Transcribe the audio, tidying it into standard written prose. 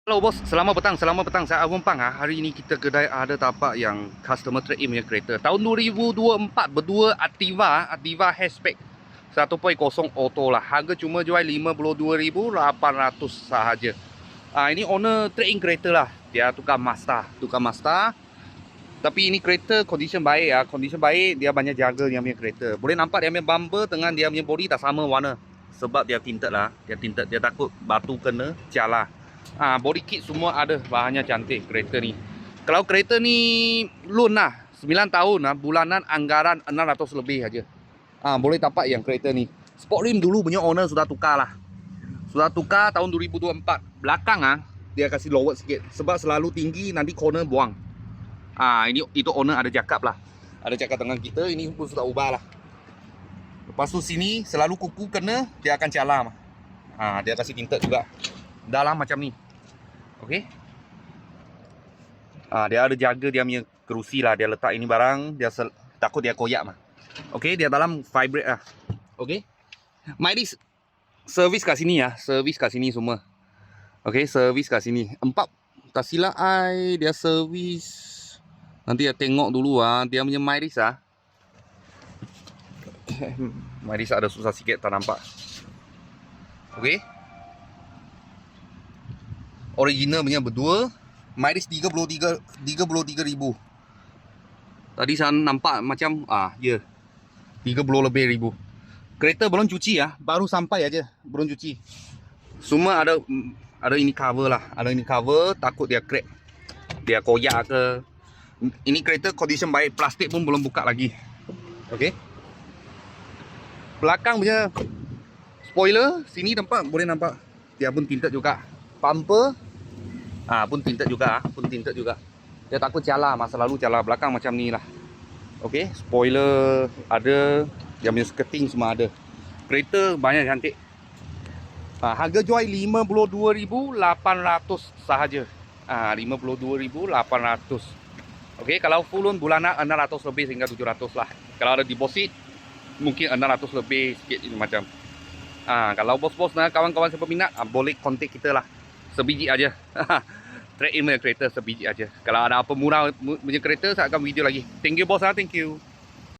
Hello bos, selamat petang. Saya Abang Pang. Hari ini kita kedai ada tapak yang customer trade in punya kereta. Tahun 2024 berdua Activa hatchback 1.0 auto lah. Harga cuma jual 52,800 sahaja. Ini owner trade in kereta lah. Dia tukar Mazda. Tapi ini kereta condition baik ya. Condition baik, dia banyak jaga dia punya kereta. Boleh nampak dia punya bumper dengan dia punya body tak sama warna. Sebab dia tinted lah. Dia takut batu kena calar. Body kit semua ada, bahannya cantik kereta ni. Kalau kereta ni loan lah 9 tahun lah, bulanan anggaran 600 lebih aja. Boleh tapak yang kereta ni. Sport rim dulu punya owner sudah tukar lah. Sudah tukar tahun 2024. Belakang dia kasih lower sikit sebab selalu tinggi nanti corner buang. Ini itu owner ada cakap lah. Ada cakap dengan kita, ini pun sudah ubah lah. Lepas tu sini selalu kuku kena dia akan calar. Dia kasih tinted juga. Dalam macam ni. Okey. Dia ada jaga dia punya kerusi lah. Dia letak ini barang, dia takut dia koyak mah. Okey, dia dalam vibrate lah. Okey. Myris servis kat sini ya, servis kat sini semua. Okey, servis kat sini. 4 tak silap ai dia servis. Nanti dia tengok dulu dia punya Myris Myris ada susah sikit tak nampak. Okey. Original punya berdua. Myris 33,000. Tadi saya nampak macam 30 lebih ribu. Kereta belum cuci baru sampai aja, belum cuci. Semua ada ini cover lah, ada ini cover, takut dia crack, dia koyak ke. Ini kereta condition baik, plastik pun belum buka lagi. Okey. Belakang punya spoiler sini nampak, boleh nampak dia pun tinted juga. Bumper pun tinted juga, Dia takut calar, masa lalu calar belakang macam ni lah. Okey, spoiler ada, dia punya skirting semua ada. Kereta banyak cantik. Harga jual 52,800 sahaja. 52,800. Okey, kalau full loan bulanan 600 lebih hingga 700 lah. Kalau ada deposit mungkin 600 lebih sikit ini macam. Kalau bos-bos kawan-kawan siapa minat, boleh kontak kita lah. Sebiji aja. Trade in punya kereta sebiji aja. Kalau ada apa murah punya kereta, saya akan video lagi. Thank you bos thank you.